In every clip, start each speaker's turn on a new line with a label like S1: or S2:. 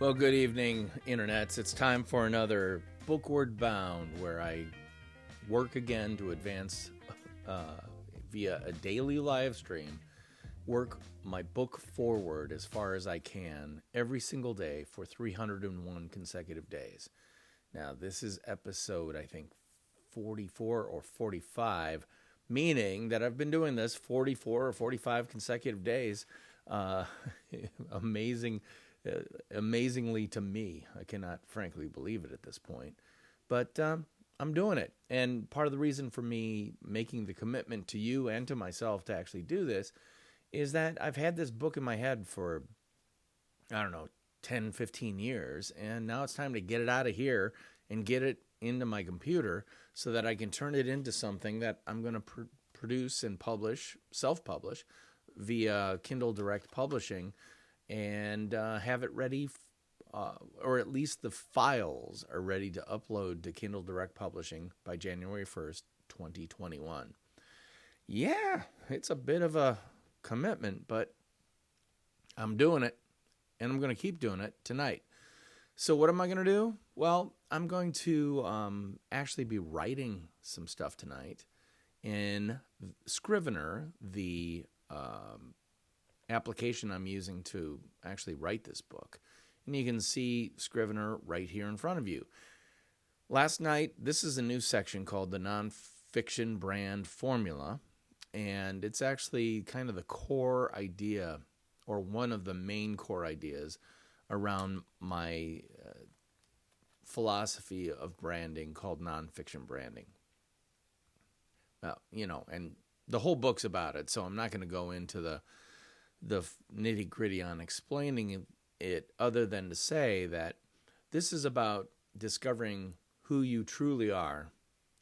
S1: Well, good evening, internets. It's time for another BOOKWARD BOUND, where I work again to advance via a daily live stream, work my book forward as far as I can every single day for 301 consecutive days. Now, this is episode, I think, 44 or 45, meaning that I've been doing this 44 or 45 consecutive days. Amazingly to me. I cannot frankly believe it at this point. But I'm doing it. And part of the reason for me making the commitment to you and to myself to actually do this is that I've had this book in my head for, 10, 15 years. And now it's time to get it out of here and get it into my computer so that I can turn it into something that I'm going to produce and publish, self-publish, via Kindle Direct Publishing, and have it ready, or at least the files are ready to upload to Kindle Direct Publishing by January 1st, 2021. Yeah, it's a bit of a commitment, but I'm doing it, and I'm going to keep doing it tonight. So what am I going to do? Well, I'm going to actually be writing some stuff tonight in Scrivener, the application I'm using to actually write this book. And you can see Scrivener right here in front of you. Last night, this is a new section called the NONFICTION BRAND formula. And it's actually kind of the core idea, or one of the main core ideas around my philosophy of branding called nonfiction branding. And the whole book's about it, so I'm not going to go into the nitty-gritty on explaining it, other than to say that this is about discovering who you truly are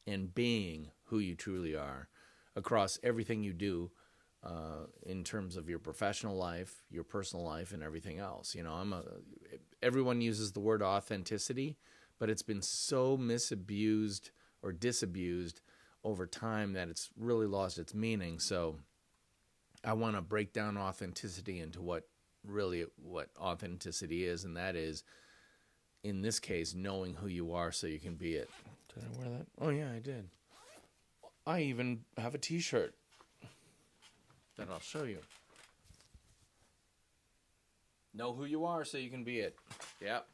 S1: and being who you truly are across everything you do in terms of your professional life, your personal life, and everything else. Everyone uses the word authenticity, but it's been so misabused or disabused over time that it's really lost its meaning. So I want to break down authenticity into what authenticity is, and that is, in this case, knowing who you are so you can be it. Did I wear that? Oh, yeah, I did. I even have a t-shirt that I'll show you. Know who you are so you can be it. Yep.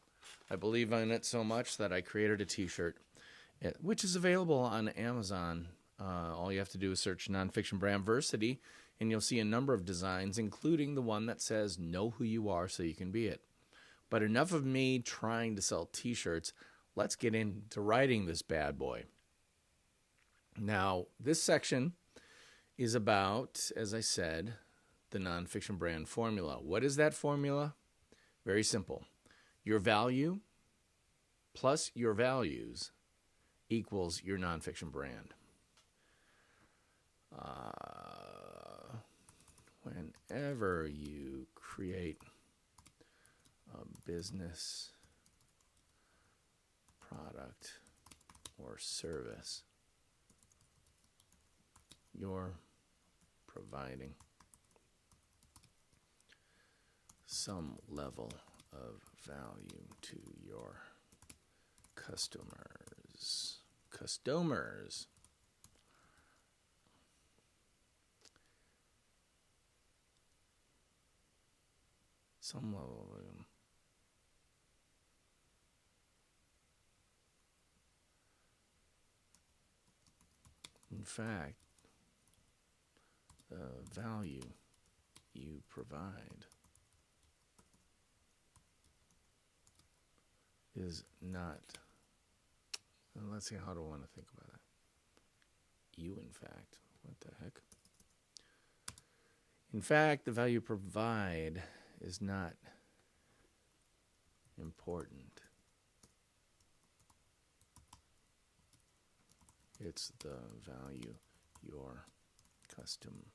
S1: I believe in it so much that I created a t-shirt, which is available on Amazon. All you have to do is search Nonfiction Brand Versity, and you'll see a number of designs, including the one that says, know who you are so you can be it. But enough of me trying to sell t-shirts. Let's get into writing this bad boy. Now, this section is about, as I said, the nonfiction brand formula. What is that formula? Very simple. Your value plus your values equals your nonfiction brand. Whenever you create a business, product, or service, you're providing some level of value to your customers. Some level of value. In fact, the value you provide is not, let's see, how do I want to think about that? You, in fact, what the heck? In fact, the value you provide is not important. It's the value your customers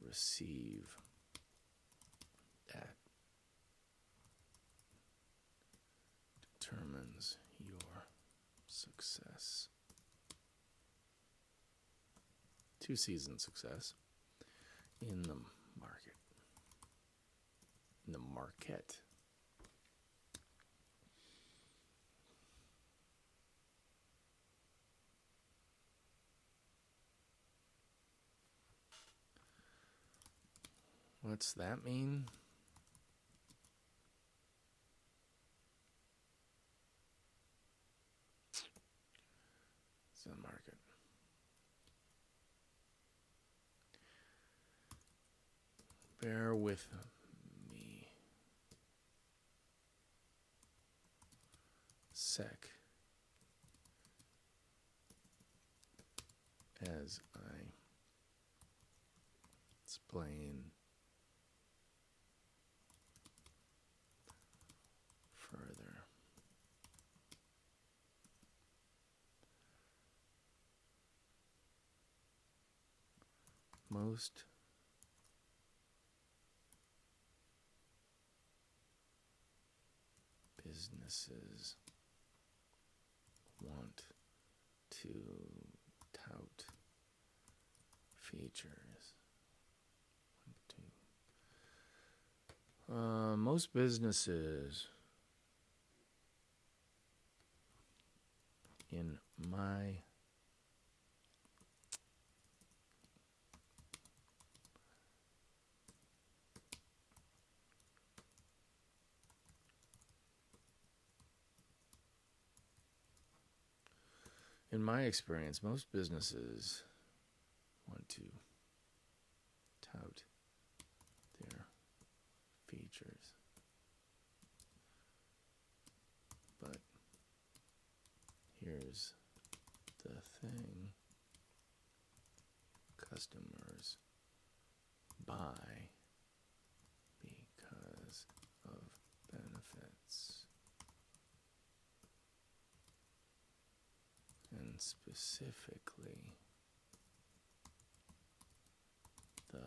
S1: receive that determines your success. Two-season success in the market. in the market. What's that mean? It's in the market. Bear with me. Sec. As I explain further. Most businesses want to tout features. Most businesses in my experience, most businesses want to tout their features, but here's the thing: customers buy because of benefits, and specifically the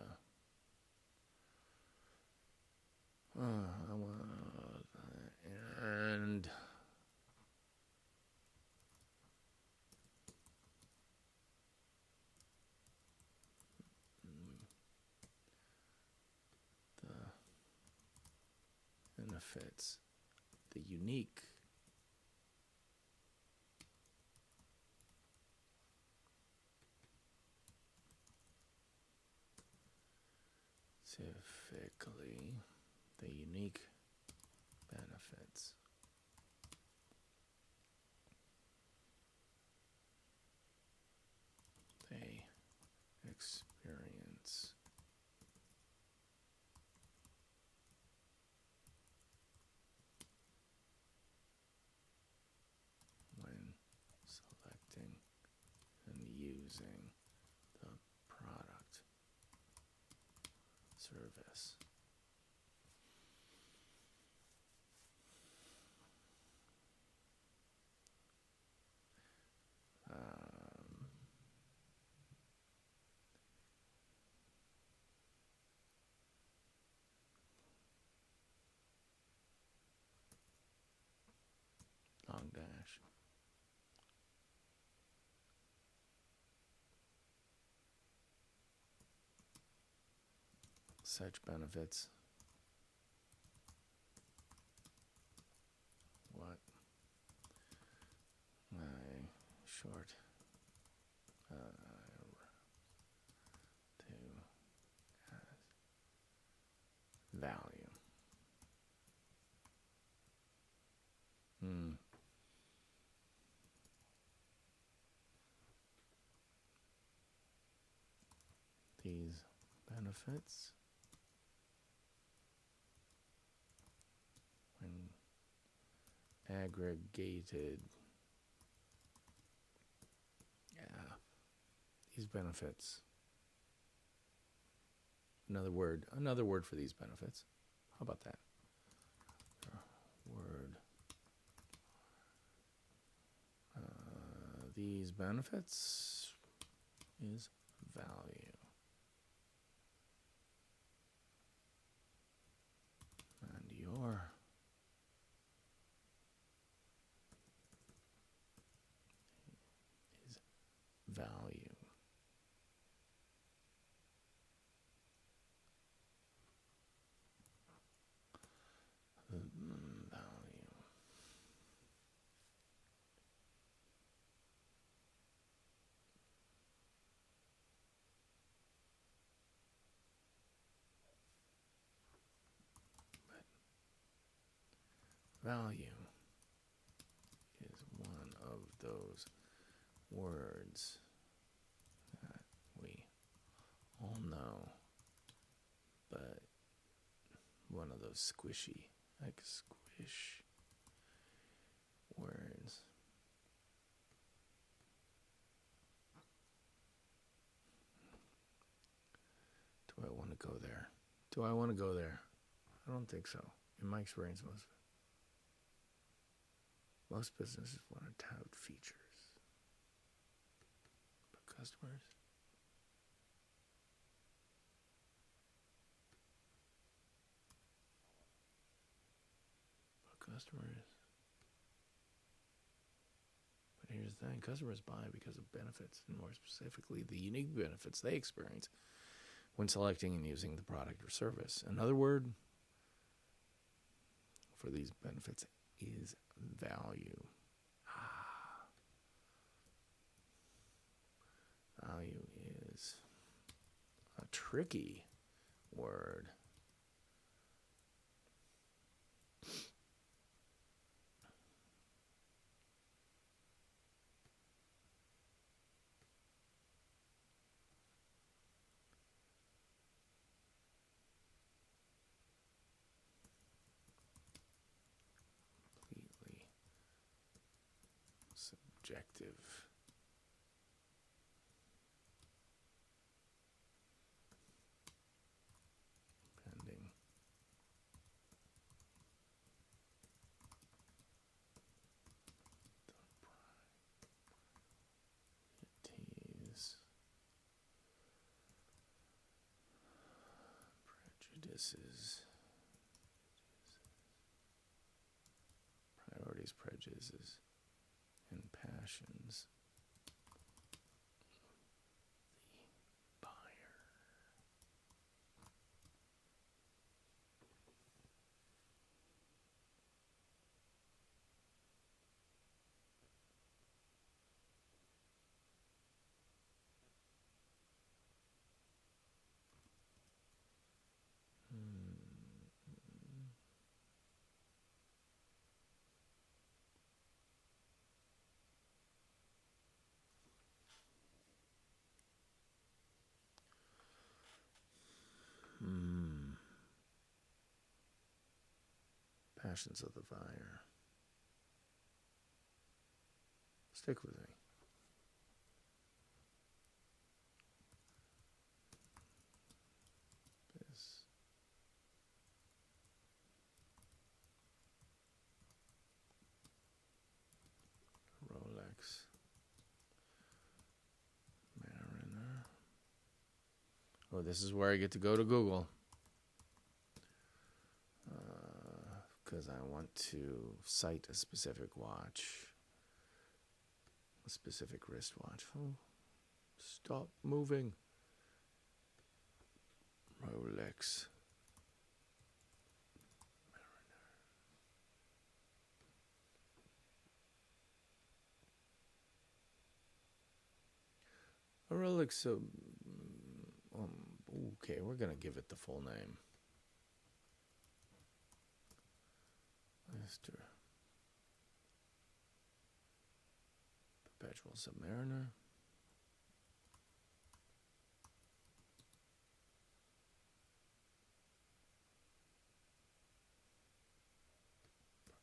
S1: and the benefits, the unique specifically the unique benefits they experience when selecting and using the product, service. Long dash. Such benefits. What I short to as value. These benefits when aggregated, these benefits, another word for these benefits. How about that? Word. These benefits is value. And your is value. Value is one of those words that we all know, but one of those squishy, like squish words. Do I want to go there? Do I want to go there? I don't think so. In my experience, most businesses want to tout features. But customers? But here's the thing, customers buy because of benefits, and more specifically, the unique benefits they experience when selecting and using the product or service. Another word for these benefits is value. Value is a tricky word. Completely subjective. Pending. Prejudices, priorities, prejudices, and passions. The buyer. Passions of the buyer. Stick with me. This Rolex Mariner. Oh, this is where I get to go to Google. Because I want to cite a specific watch, a specific wristwatch. Oh, stop moving. Rolex Mariner. A Rolex. Okay, we're gonna give it the full name. Mr. Perpetual Submariner.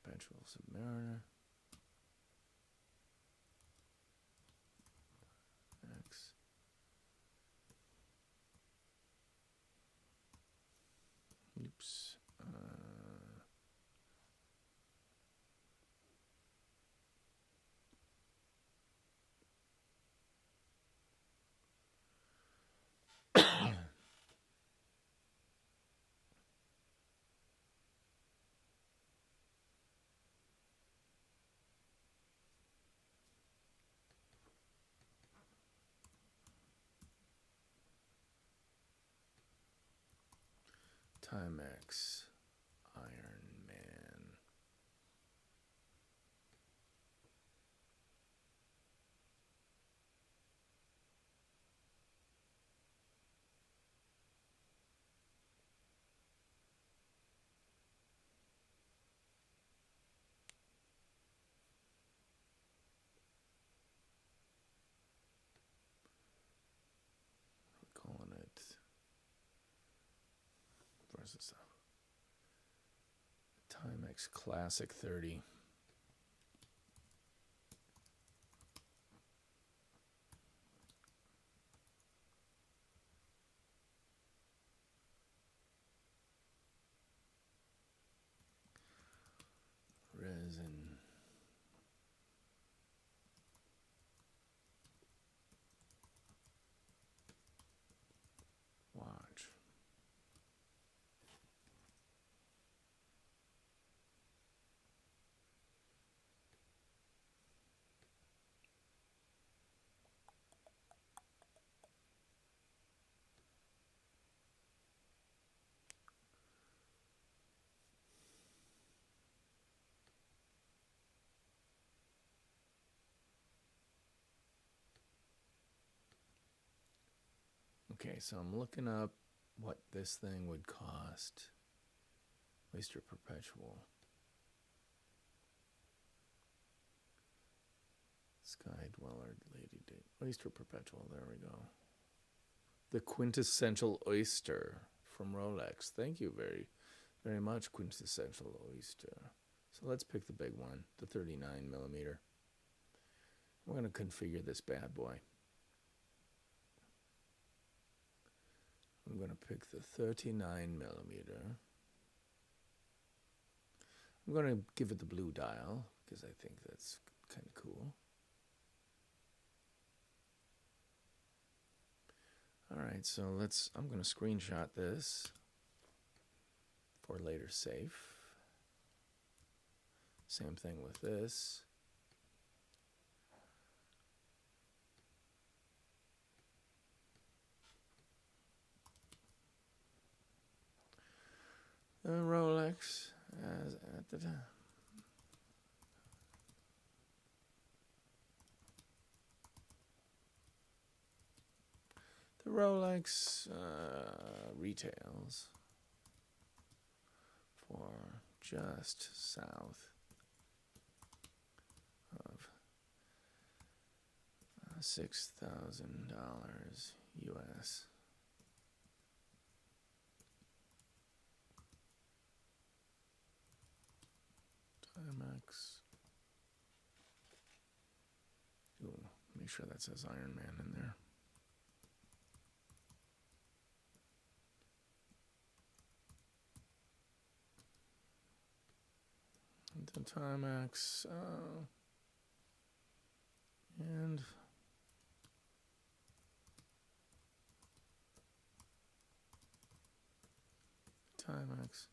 S1: Perpetual Submariner. X. Oops. Timex Iron Man. is this? Timex Classic 30. Resin. Watch. Okay, so I'm looking up what this thing would cost. Oyster Perpetual. Sky Dweller, Lady Day. Oyster Perpetual, there we go. The quintessential oyster from Rolex. Thank you very, very much, quintessential oyster. So let's pick the big one, the 39 millimeter. We're going to configure this bad boy. I'm going to pick the 39 millimeter. I'm going to give it the blue dial because I think that's kind of cool. All right, so I'm going to screenshot this for later save. Same thing with this. The Rolex as at the time. The Rolex retails for just south of $6,000 US. Timex. Ooh, make sure that says Iron Man in there. The Timex and Timex.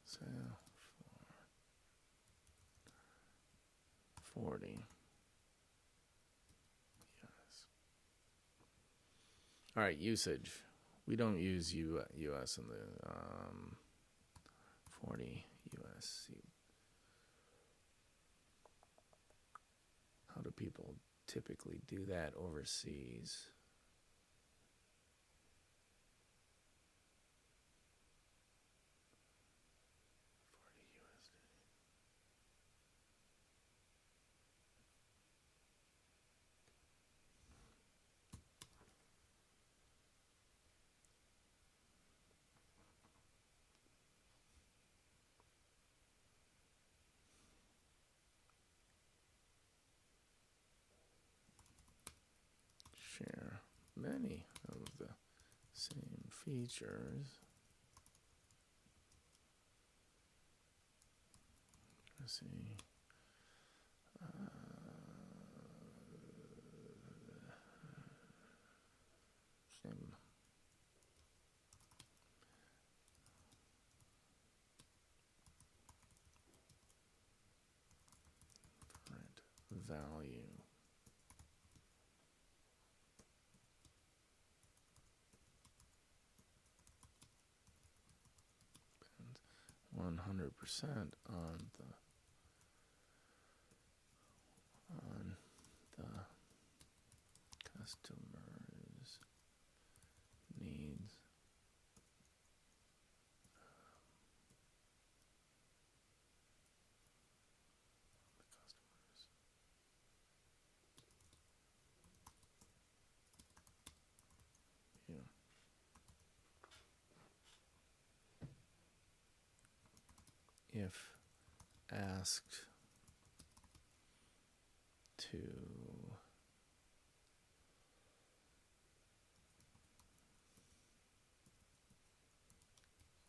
S1: Sale for 40. Yes. All right, usage. We don't use US in the 40 US. How do people typically do that overseas? Share many of the same features. Let's see. Same. Print value. Spends 100% on the customer's needs. if asked to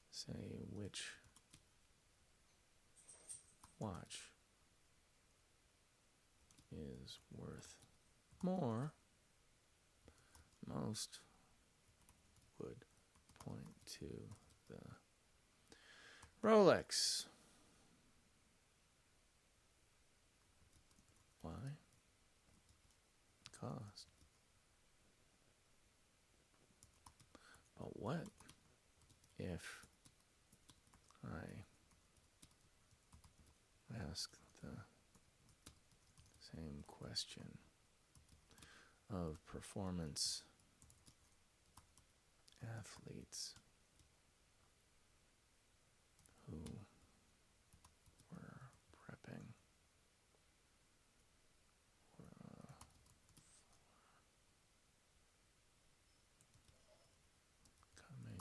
S1: say which watch is worth more, most would point to the Rolex. Why? Cost. But what if I ask the same question of performance athletes who were prepping for coming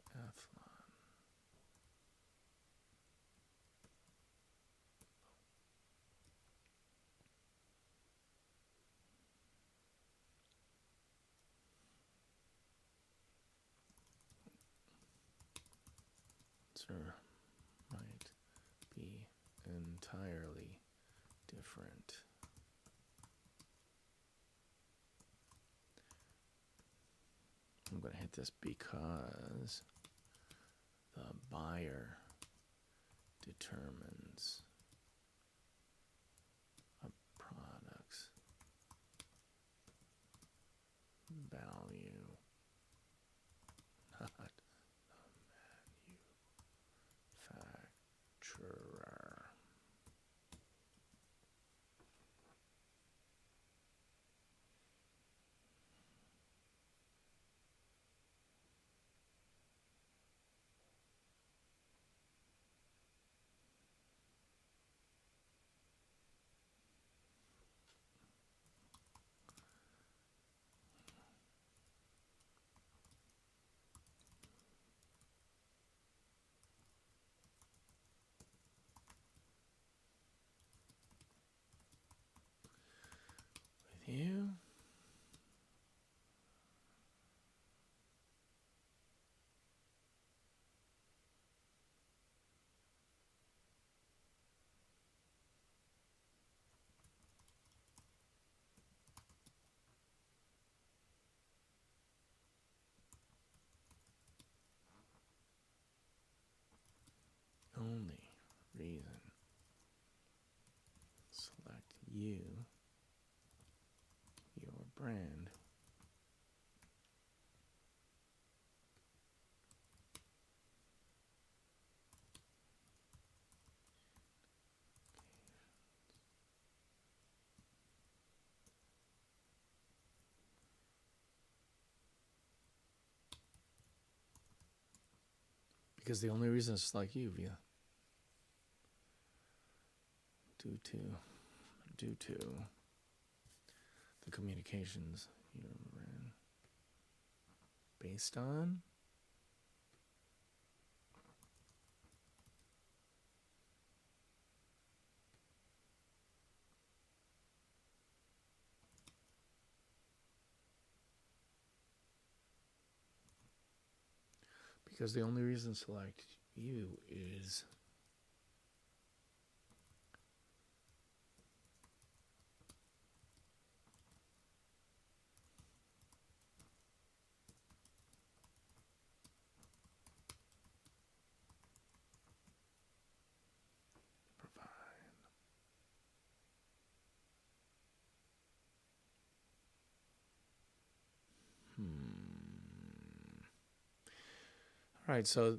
S1: triathlon? Answer might be entirely different. I'm going to hit this because the buyer determines a product's value, not the manufacturer. With you. Only reason select you, your brand, because the only reason it's like you, via due to the communications you ran based on because the only reason select you is provide. All right, so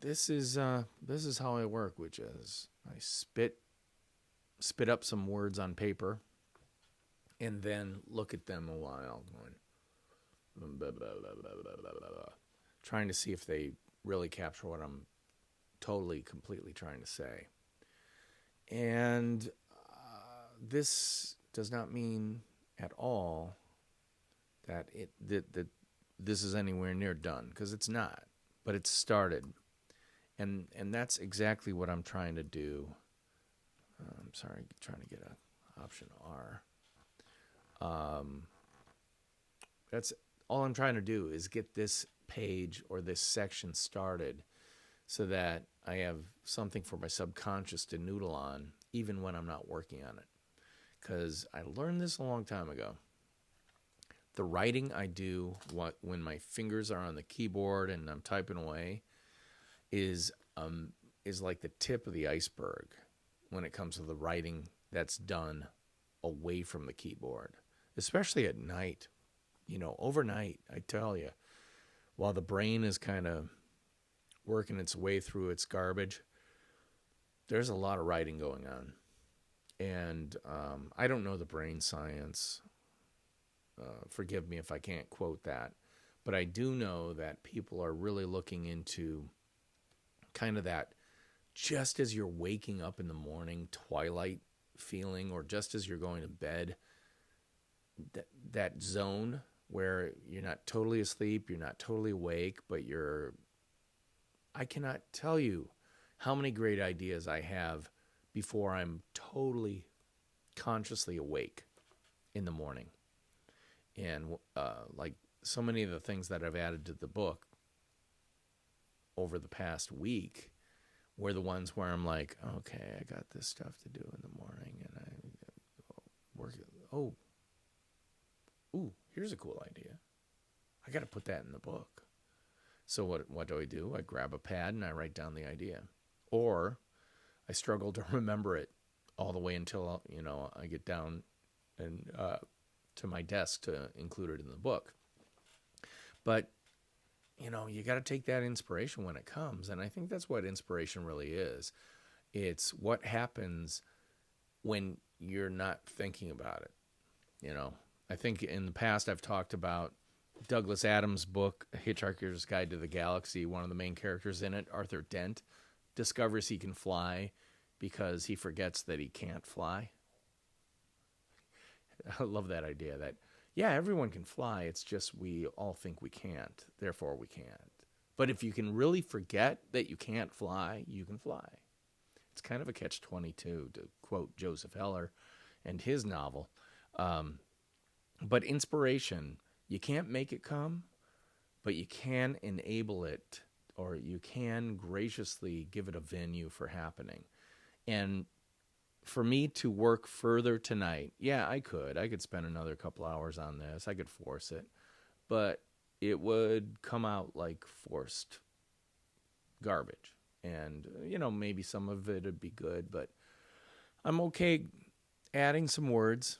S1: this is how I work, which is I spit up some words on paper and then look at them a while, going blah, blah, blah, blah, blah, blah, blah, blah, trying to see if they really capture what I'm completely trying to say. And this does not mean at all that this is anywhere near done, because it's not, but it's started. And that's exactly what I'm trying to do. I'm sorry, trying to get a option R. That's all I'm trying to do is get this page or this section started so that I have something for my subconscious to noodle on even when I'm not working on it. Because I learned this a long time ago. The writing I do when my fingers are on the keyboard and I'm typing away is like the tip of the iceberg when it comes to the writing that's done away from the keyboard, especially at night. You know, overnight, I tell you, while the brain is kind of working its way through its garbage, there's a lot of writing going on. And I don't know the brain science. Forgive me if I can't quote that. But I do know that people are really looking into kind of that just as you're waking up in the morning, twilight feeling, or just as you're going to bed, that zone where you're not totally asleep, you're not totally awake, but I cannot tell you how many great ideas I have before I'm totally consciously awake in the morning. And like so many of the things that I've added to the book over the past week were the ones where I'm like, okay, I got this stuff to do in the morning, and I work. Ooh, here's a cool idea. I got to put that in the book. So what do? I grab a pad and I write down the idea, or I struggle to remember it all the way until I get down and to my desk to include it in the book. But you got to take that inspiration when it comes, and I think that's what inspiration really is. It's what happens when you're not thinking about it. I think in the past I've talked about Douglas Adams' book, Hitchhiker's Guide to the Galaxy. One of the main characters in it, Arthur Dent, discovers he can fly because he forgets that he can't fly. I love that idea that, yeah, everyone can fly. It's just we all think we can't. Therefore, we can't. But if you can really forget that you can't fly, you can fly. It's kind of a catch-22, to quote Joseph Heller and his novel. But inspiration, you can't make it come, but you can enable it, or you can graciously give it a venue for happening. And for me to work further tonight, yeah, I could spend another couple hours on this. I could force it, but it would come out like forced garbage. And, maybe some of it would be good, but I'm okay adding some words,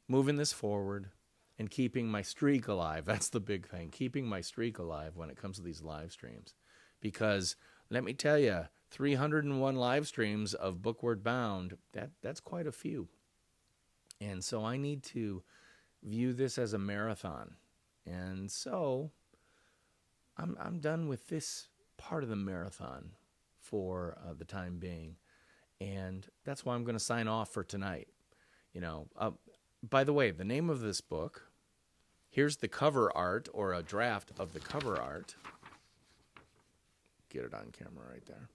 S1: moving this forward, and keeping my streak alive. That's the big thing, keeping my streak alive when it comes to these live streams. Because let me tell you, 301 live streams of BOOKWARD Bound, that's quite a few. And so I need to view this as a marathon. And so I'm done with this part of the marathon for the time being. And that's why I'm going to sign off for tonight. By the way, the name of this book, here's the cover art, or a draft of the cover art. Get it on camera right there.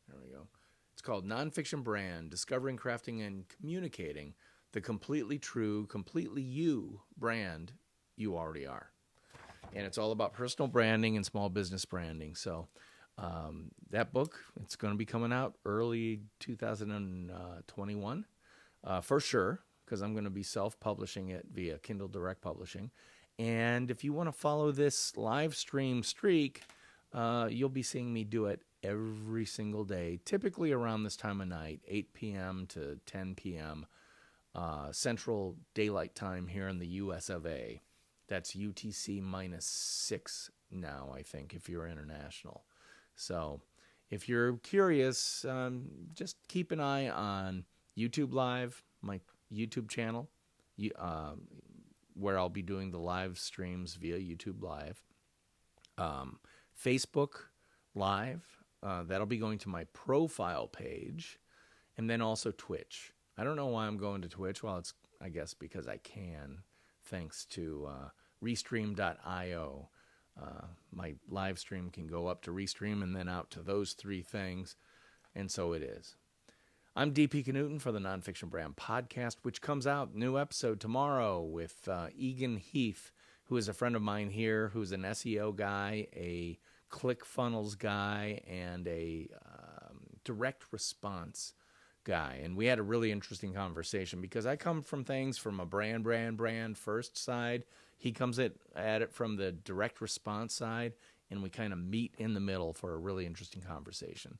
S1: There we go. It's called Nonfiction Brand, Discovering, Crafting, and Communicating the Completely True, Completely You brand you already are. And it's all about personal branding and small business branding. So that book, it's going to be coming out early 2021 for sure, because I'm going to be self-publishing it via Kindle Direct Publishing. And if you want to follow this live stream streak, you'll be seeing me do it every single day, typically around this time of night, 8 p.m. to 10 p.m. Central Daylight Time here in the U.S. of A. That's UTC -6 now, I think, if you're international. So if you're curious, just keep an eye on YouTube Live, my YouTube channel, where I'll be doing the live streams via YouTube Live. Facebook Live, that'll be going to my profile page, and then also Twitch. I don't know why I'm going to Twitch. Well, it's, I guess, because I can, thanks to Restream.io. My live stream can go up to Restream and then out to those 3 things. And so it is. I'm DP Knudten for the Nonfiction Brand podcast, which comes out, new episode tomorrow with Egan Heath, who is a friend of mine here, who's an SEO guy, a ClickFunnels guy, and a direct response guy. And we had a really interesting conversation because I come from things from a brand first side. He comes at it from the direct response side, and we kind of meet in the middle for a really interesting conversation.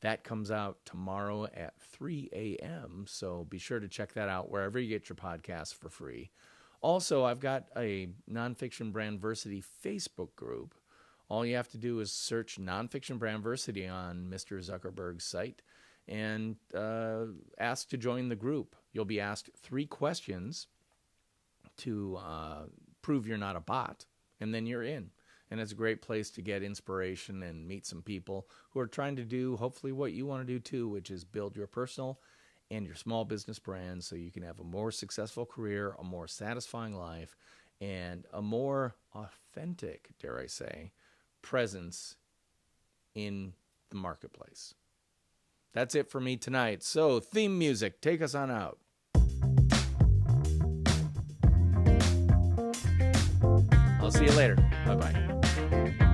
S1: That comes out tomorrow at 3 a.m., so be sure to check that out wherever you get your podcasts for free. Also, I've got a Nonfiction Brandversity Facebook group. All you have to do is search Nonfiction Brandversity on Mr. Zuckerberg's site and ask to join the group. You'll be asked 3 questions to prove you're not a bot, and then you're in. And it's a great place to get inspiration and meet some people who are trying to do hopefully what you want to do too, which is build your personal and your small business brand so you can have a more successful career, a more satisfying life, and a more authentic, dare I say, presence in the marketplace. That's it for me tonight. So, theme music, take us on out. I'll see you later. Bye-bye.